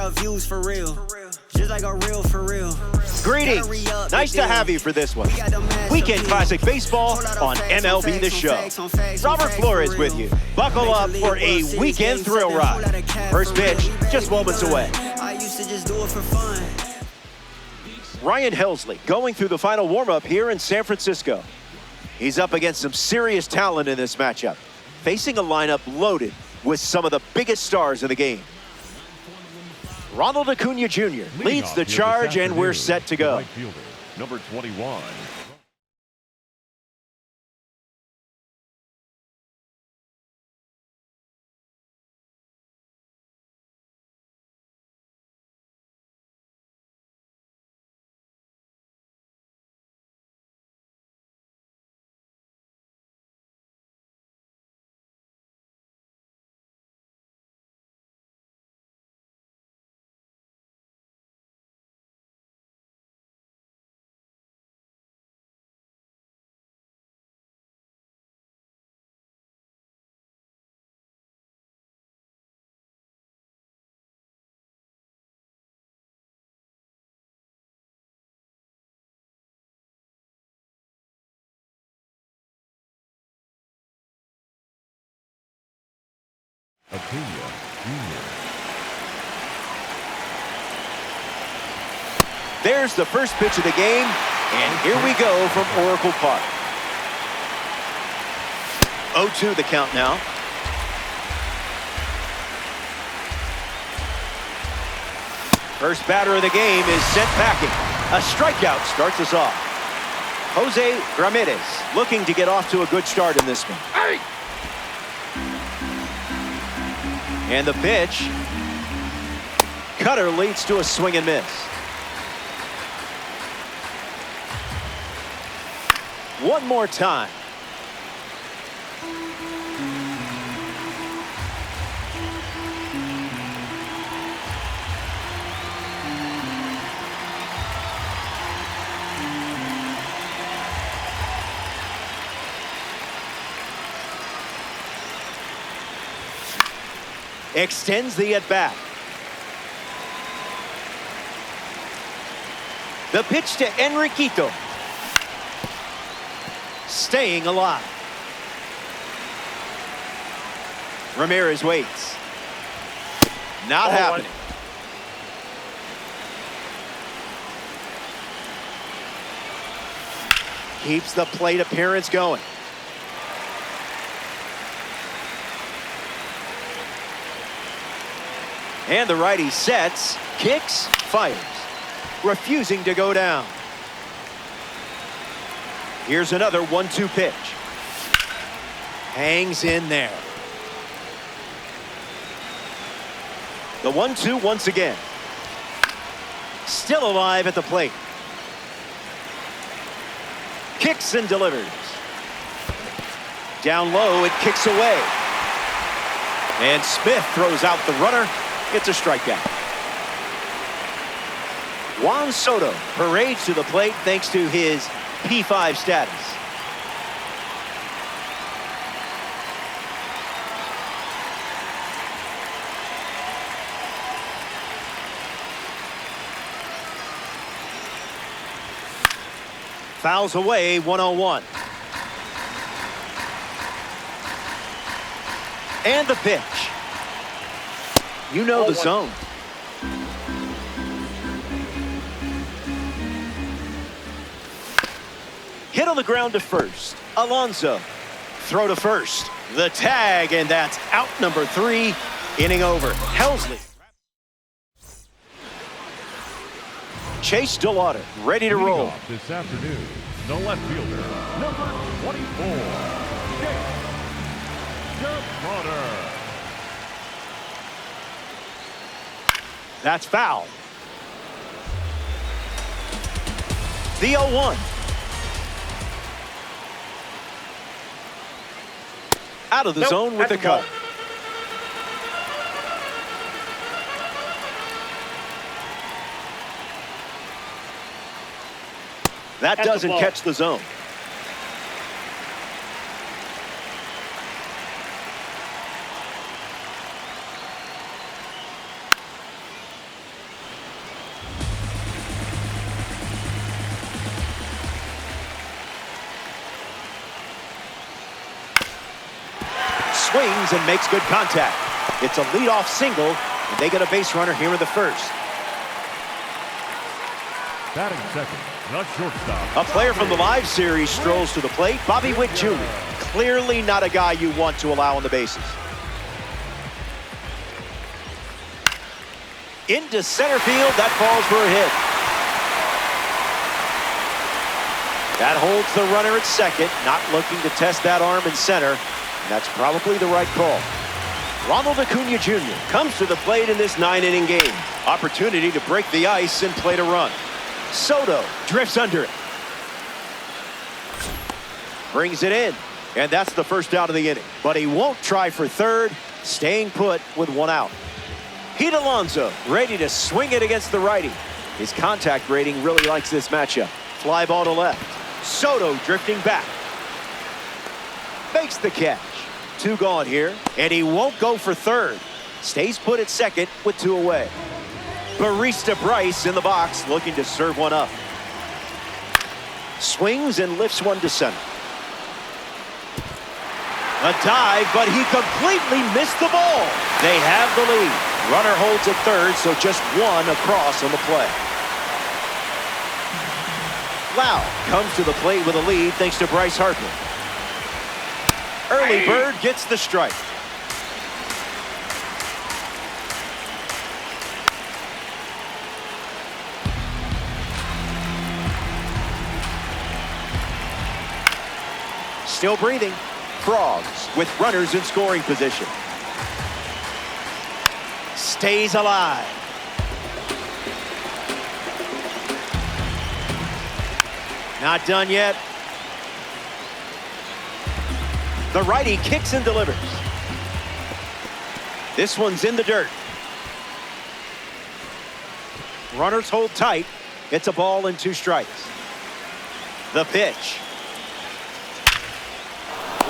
got views for real. Just like a real for real. Greetings. Nice to have you for this one. Weekend Classic Baseball on MLB The Show. Robert Flores with you. Buckle up for a weekend thrill ride. First pitch, just moments away. I used to just do it for fun. Ryan Helsley going through the final warm-up here in San Francisco. He's up against some serious talent in this matchup, facing a lineup loaded with some of the biggest stars in the game. Ronald Acuna Jr. leads the charge, and we're set to go. Right fielder, number 21. Acuna Jr. There's the first pitch of the game, and here we go from Oracle Park. 0-2 the count now. First batter of the game is sent packing. A strikeout starts us off. Jose Ramirez looking to get off to a good start in this one. Hey! And the pitch. Cutter leads to a swing and miss. One more time. Extends the at-bat. The pitch to Enriquito. Staying alive. Ramirez waits. Not happening. Keeps the plate appearance going. And the righty sets, kicks, fires, refusing to go down. Here's another 1-2 pitch. Hangs in there. The 1-2 once again. Still alive at the plate. Kicks and delivers. Down low, it kicks away. And Smith throws out the runner. It's a strikeout. Juan Soto parades to the plate thanks to his P5 status. Fouls away, 1-0-1. And the pitch. You know the zone. Hit on the ground to first. Alonso. Throw to first. The tag, and that's out number 3. Inning over. Helsley. Chase DeLauder ready to roll. This afternoon, the left fielder, number 24, DeLauder. That's foul. The 0-1. Out of the zone with the cut. That doesn't catch the zone. swings and makes good contact. It's a leadoff single, and they get a base runner here in the first. Batting second, the shortstop. A player from the live series strolls to the plate. Bobby Witt Jr. Clearly not a guy you want to allow on the bases. Into center field, that falls for a hit. That holds the runner at second, not looking to test that arm in center. And that's probably the right call. Ronald Acuna Jr. comes to the plate in this 9-inning game. Opportunity to break the ice and plate a run. Soto drifts under it. Brings it in. And that's the first out of the inning. But he won't try for third, staying put with one out. Pete Alonso ready to swing it against the righty. His contact rating really likes this matchup. Fly ball to left. Soto drifting back. Makes the catch. 2 gone here, and he won't go for third. Stays put at second with 2 away. Barista Bryce in the box looking to serve one up. Swings and lifts one to center. A dive, but he completely missed the ball. They have the lead. Runner holds at third, so just 1 across on the play. Lau comes to the plate with a lead thanks to Bryce Harper. Early bird gets the strike. Still breathing. Frogs with runners in scoring position. Stays alive. Not done yet. The righty kicks and delivers. This one's in the dirt. Runners hold tight. It's a ball and 2 strikes. The pitch.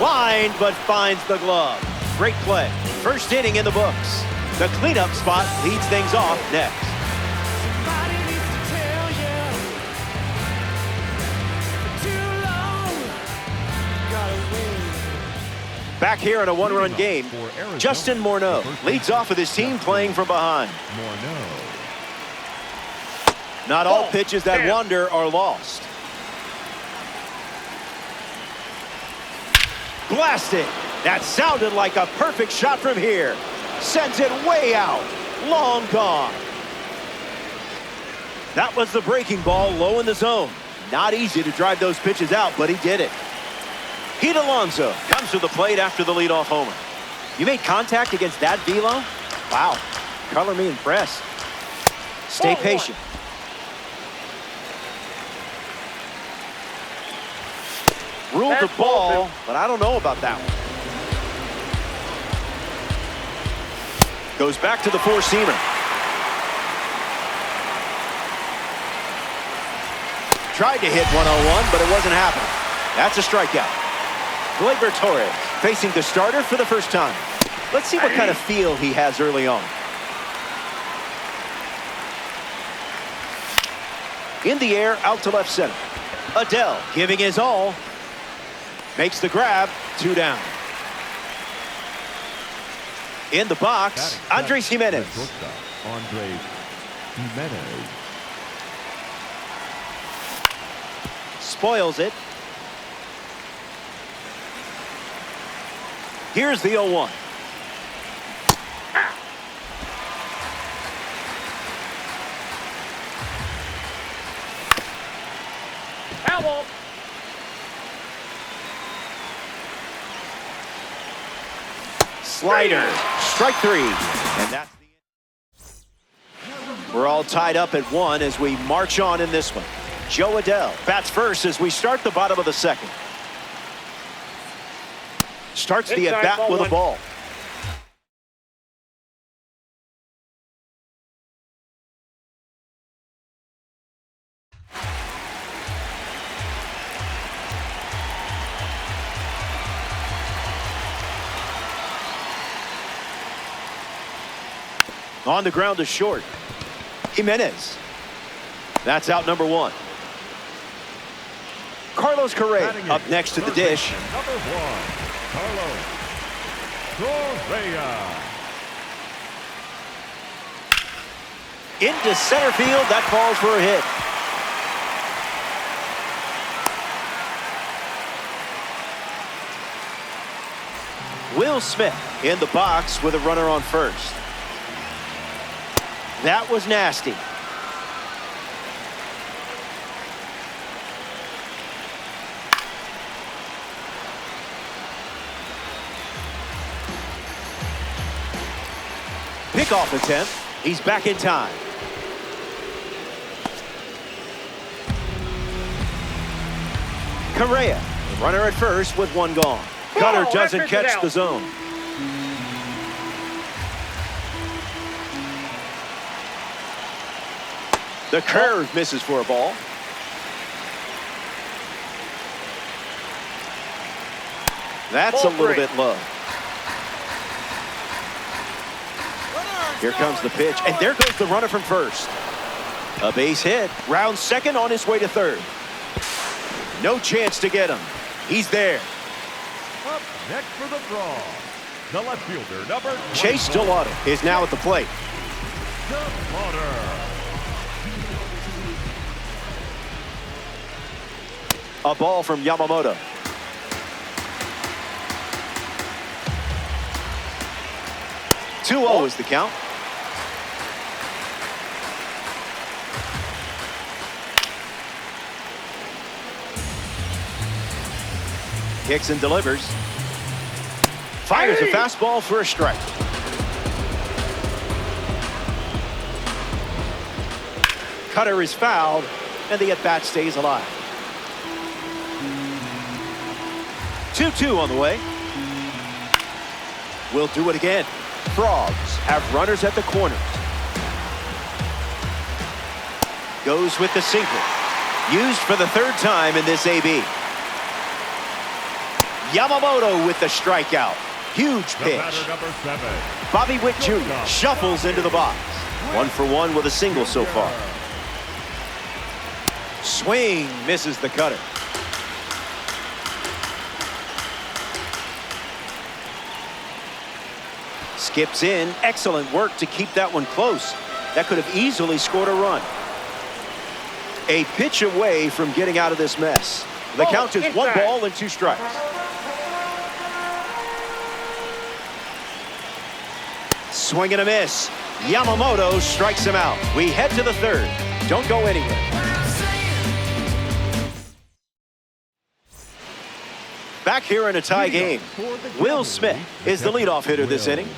Lined, but finds the glove. Great play. First inning in the books. The cleanup spot leads things off next. Back here in a 1-run game, Justin Morneau leads off with his team playing from behind. Not all pitches that wander are lost. Blasted. That sounded like a perfect shot from here. Sends it way out. Long gone. That was the breaking ball low in the zone. Not easy to drive those pitches out, but he did it. Pete Alonso comes to the plate after the leadoff homer. You made contact against that velo? Wow. Color me impressed. Stay patient. Ruled the ball, but I don't know about that one. Goes back to the 4-seamer. Tried to hit 101, but it wasn't happening. That's a strikeout. Gleyber Torres facing the starter for the first time. Let's see what kind of feel he has early on. In the air, out to left center. Adele giving his all. Makes the grab, 2 down. In the box, Andres Jimenez. Andres Jimenez. Spoils it. Here's the 0-1. Foul. Slider, strike 3, and that's the end. We're all tied up at 1 as we march on in this one. Joe Adele bats first as we start the bottom of the second. Starts the at-bat with a ball. On the ground to short. Jimenez. That's out number 1. Carlos Correa up next to the dish. Number 1, Carlos. Correa. Into center field. That falls for a hit. Will Smith in the box with a runner on first. That was nasty. Pickoff attempt. He's back in time. Correa, runner at first with one gone. Cutter doesn't catch the zone. The curve misses for a ball. That's a little bit low. Here comes the pitch, and there goes the runner from first. A base hit. Round second on his way to third. No chance to get him. He's there. Up next for the draw, the left fielder, number 24. Chase Delauder is now at the plate. Delauder. A ball from Yamamoto. Two-0 is the count. Kicks and delivers. Fires a fastball for a strike. Cutter is fouled, and the at-bat stays alive. 2-2 on the way. We'll do it again. Frogs have runners at the corners. Goes with the sinker. Used for the third time in this AB. Yamamoto with the strikeout. Huge pitch. Number 7. Bobby Witt Jr. shuffles into the box. 1 for 1 with a single so far. Swing misses the cutter. Skips in. Excellent work to keep that one close. That could have easily scored a run. A pitch away from getting out of this mess. The count is 1 ball and 2 strikes. Swing and a miss. Yamamoto strikes him out. We head to the third. Don't go anywhere. Back here in a tie game. Will Smith is the leadoff hitter this inning.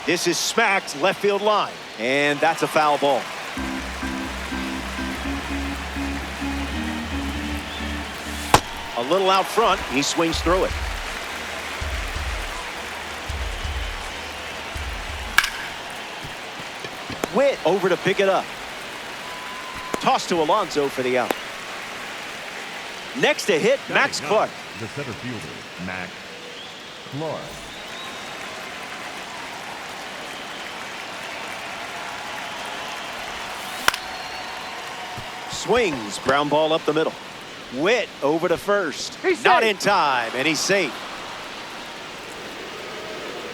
This is smacked left field line, and that's a foul ball. A little out front, he swings through it. Witt over to pick it up. Toss to Alonso for the out. Next to hit, Max Clark. The center fielder, Max Clark. Swings, ground ball up the middle. Witt over to first. Not in time, and he's safe.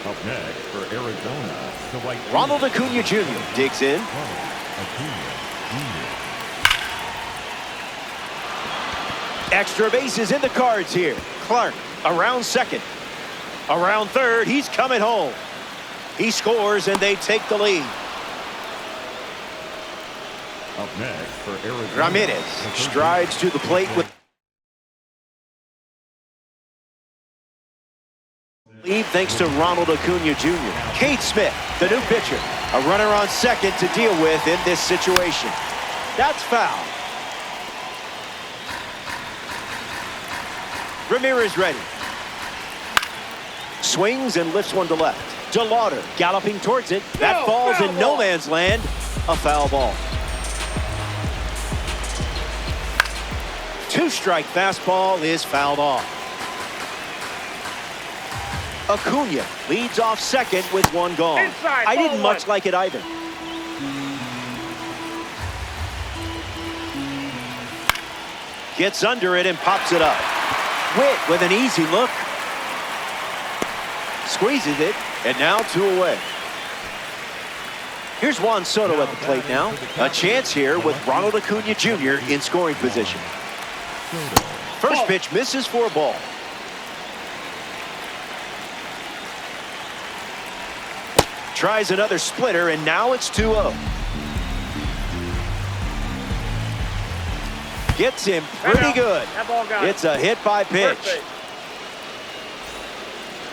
Up next for Arizona, the right Ronald Acuna Jr. digs in. Extra bases in the cards here. Clark around second. Around third, he's coming home. He scores, and they take the lead. Up next for Arizona, Ramirez strides to the plate with lead thanks to Ronald Acuna Jr. Kate Smith, the new pitcher, a runner on second to deal with in this situation. That's foul. Ramirez ready. Swings and lifts one to left. Delauder galloping towards it. That falls in no man's land. A foul ball. 2-strike fastball is fouled off. Acuna leads off second with 1 gone. Inside, I didn't ball much like it either. Gets under it and pops it up. Witt with an easy look. Squeezes it, and now 2 away. Here's Juan Soto at the plate now. A chance here with Ronald Acuna Jr. in scoring position. First pitch misses for a ball. Tries another splitter, and now it's 2-0. Gets him pretty good. It's a hit by pitch.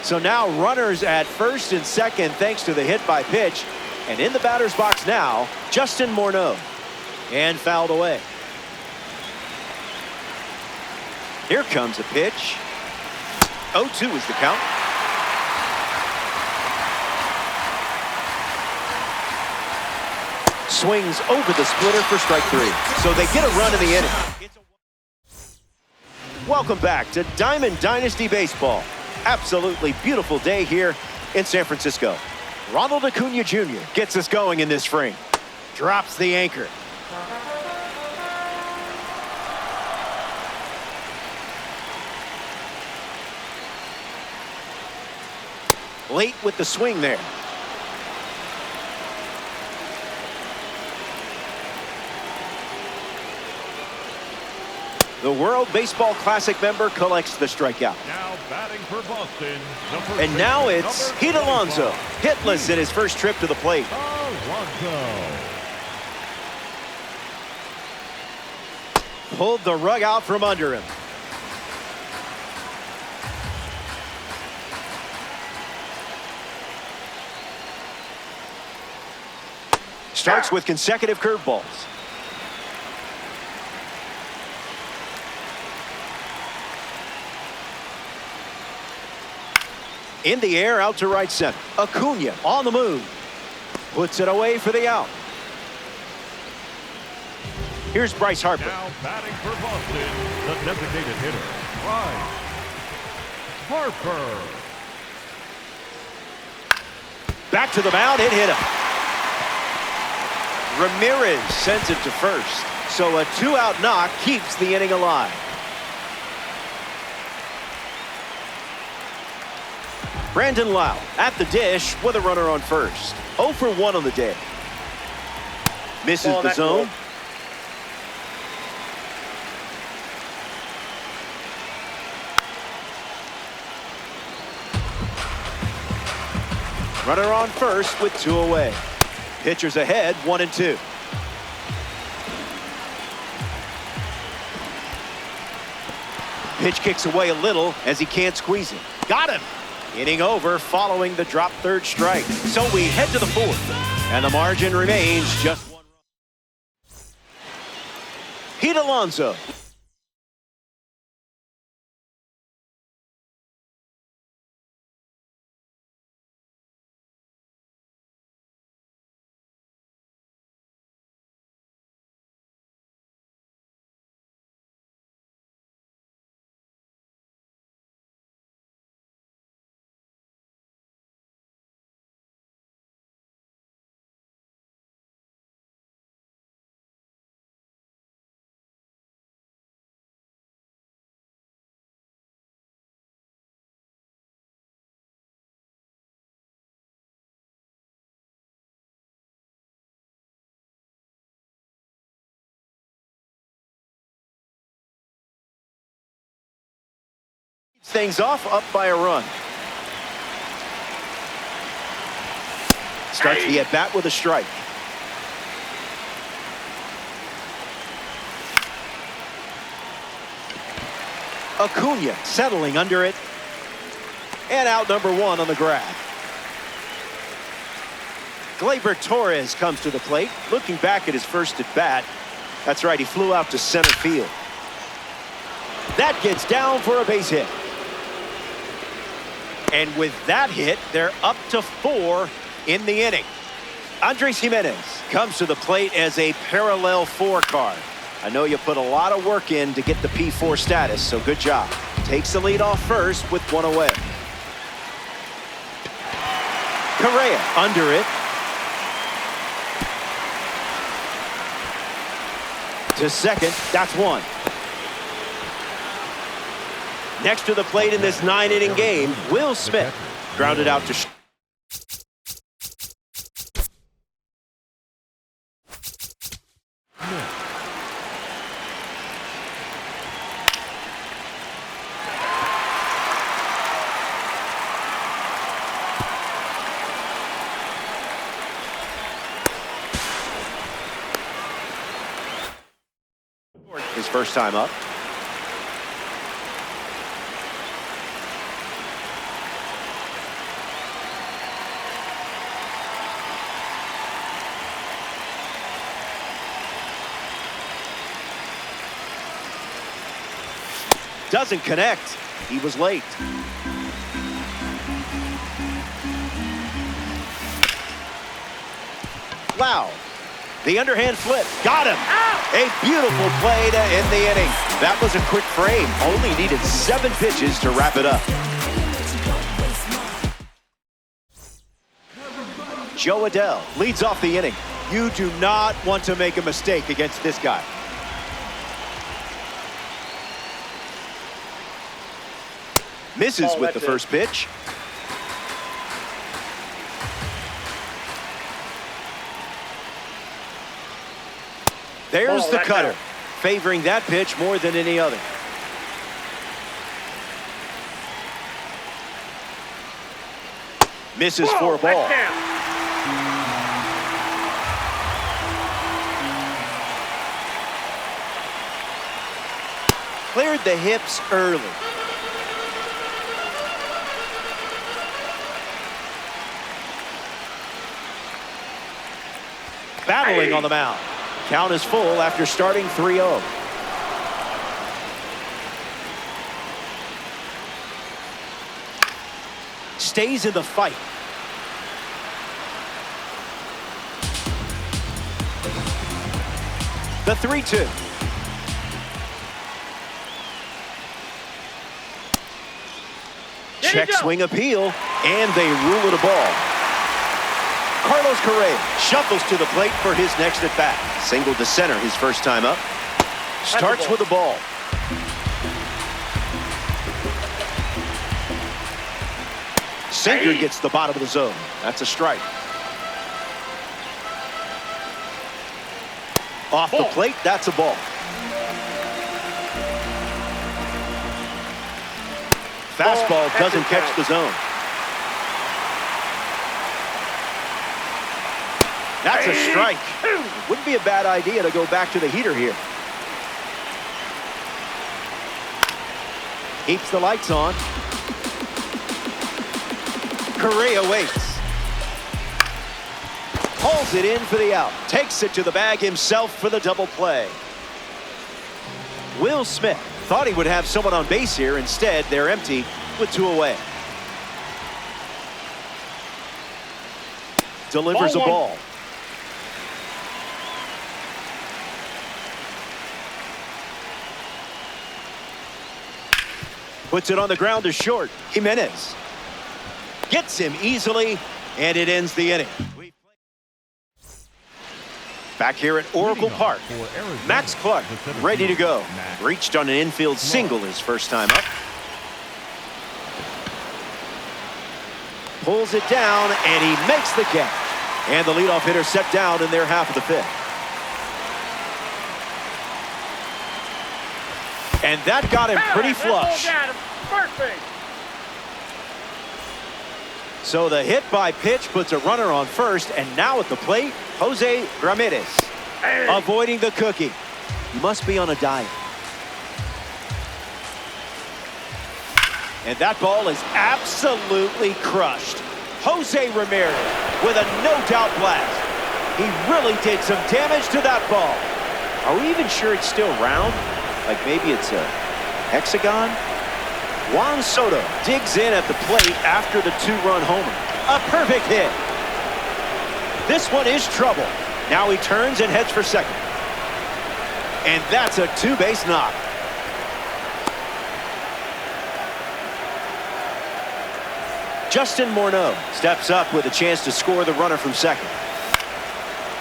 So now runners at first and second thanks to the hit by pitch. And in the batter's box now, Justin Morneau. And fouled away. Here comes a pitch. 0-2 is the count. Swings over the splitter for strike 3. So they get a run in the inning. Welcome back to Diamond Dynasty Baseball. Absolutely beautiful day here in San Francisco. Ronald Acuna Jr. gets us going in this frame. Drops the anchor. Late with the swing there. The World Baseball Classic member collects the strikeout. Now batting for Boston. And now it's Pete Alonso, hitless in his first trip to the plate. Alonso. Pulled the rug out from under him. Starts with consecutive curveballs. In the air, out to right center. Acuna on the move. Puts it away for the out. Here's Bryce Harper. Now batting for Boston, the designated hitter, Bryce Harper. Back to the mound, it hit him. Ramirez sends it to first. So a 2-out knock keeps the inning alive. Brandon Lau at the dish with a runner on first. 0 for 1 on the day. Misses the zone. Runner on first with 2 away. Pitchers ahead, 1-2. Pitch kicks away a little as he can't squeeze it. Got him. Inning over following the drop third strike. So we head to the 4th. And the margin remains just 1 run. Pete Alonso. Things off, up by a run. Starts the at-bat with a strike. Acuna settling under it. And out number 1 on the grab. Gleyber Torres comes to the plate, looking back at his first at-bat. That's right, he flew out to center field. That gets down for a base hit. And with that hit, they're up to 4 in the inning. Andres Gimenez comes to the plate as a parallel 4 card. I know you put a lot of work in to get the P4 status, so good job. Takes the lead off first with 1 away. Correa under it. To second, that's 1. Next to the plate in this 9-inning game, Will Smith grounded out to his first time up. Doesn't connect. He was late. Wow. The underhand flip. Got him. A beautiful play to end the inning. That was a quick frame. Only needed 7 pitches to wrap it up. Joe Adele leads off the inning. You do not want to make a mistake against this guy. Misses with the first pitch. There's the cutter, favoring that pitch more than any other. Misses for a ball. Cleared the hips early. Battling on the mound. Count is full after starting 3-0. Stays in the fight. The 3-2. Check swing appeal, and they rule it a ball. Carlos Correa shuffles to the plate for his next at-bat. Single to center his first time up. Starts with the ball. Sinker gets the bottom of the zone. That's a strike. Off the plate, that's a ball. Fastball doesn't catch the zone. That's a strike. Wouldn't be a bad idea to go back to the heater here. Keeps the lights on. Correa waits. Pulls it in for the out. Takes it to the bag himself for the double play. Will Smith thought he would have someone on base here. Instead, they're empty with 2 away. Delivers a ball. Puts it on the ground to short. Jimenez gets him easily, and it ends the inning. Back here at Oracle Park, Max Clark ready to go. Reached on an infield single his first time up. Pulls it down, and he makes the catch. And the leadoff hitter set down in their half of the 5th. And that got him pretty flush. So the hit by pitch puts a runner on first, and now at the plate, Jose Ramirez avoiding the cookie. He must be on a diet. And that ball is absolutely crushed. Jose Ramirez with a no-doubt blast. He really did some damage to that ball. Are we even sure it's still round? Like maybe it's a hexagon? Juan Soto digs in at the plate after the 2-run homer. A perfect hit. This one is trouble. Now he turns and heads for second. And that's a 2-base knock. Justin Morneau steps up with a chance to score the runner from second.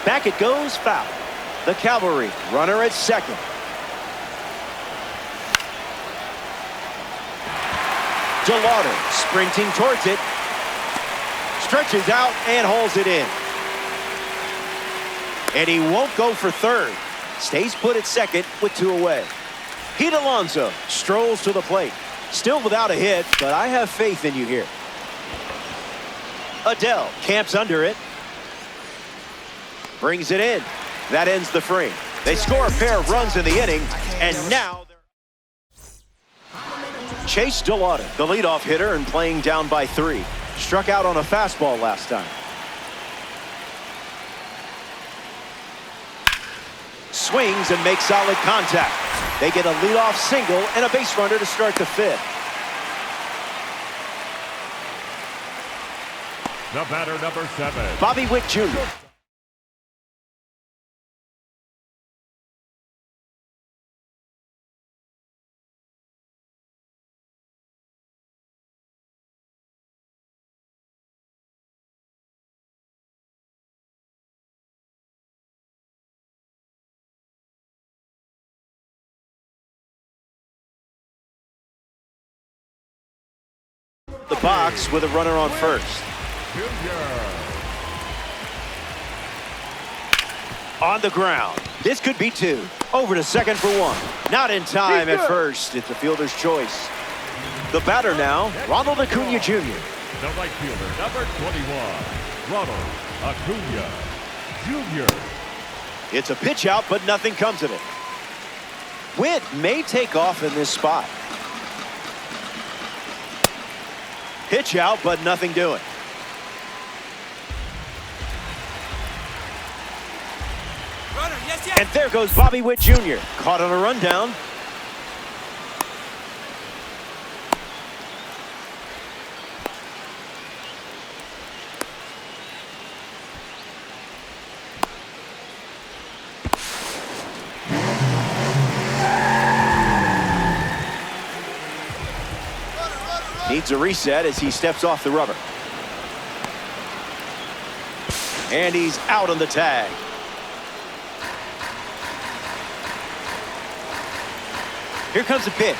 Back it goes, foul. The Cavalry runner at second. DeLauder sprinting towards it. Stretches out and holds it in. And he won't go for third. Stays put at second with 2 away. Pete Alonso strolls to the plate. Still without a hit, but I have faith in you here. Adele camps under it. Brings it in. That ends the frame. They score a pair of runs in the inning, and now Chase DeLauder, the leadoff hitter and playing down by 3. Struck out on a fastball last time. Swings and makes solid contact. They get a leadoff single and a base runner to start the 5th. The batter, number 7. Bobby Witt Jr. The box with a runner on first. On the ground. This could be 2. Over to second for 1. Not in time at first. It's the fielder's choice. The batter now, Ronald Acuna Jr. The right fielder, number 21, Ronald Acuna Jr. It's a pitch out, but nothing comes of it. Witt may take off in this spot. Pitch out, but nothing doing. Runner, yes, yes. And there goes Bobby Witt Jr. Caught on a rundown. Needs a reset as he steps off the rubber. And he's out on the tag. Here comes a pitch.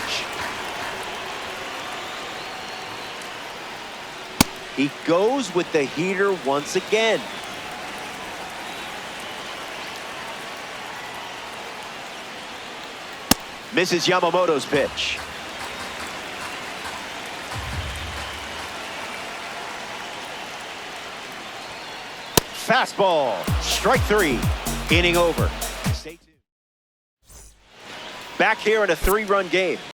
He goes with the heater once again. Misses Yamamoto's pitch. Fastball, strike 3, inning over. Stay tuned. Back here in a 3-run game.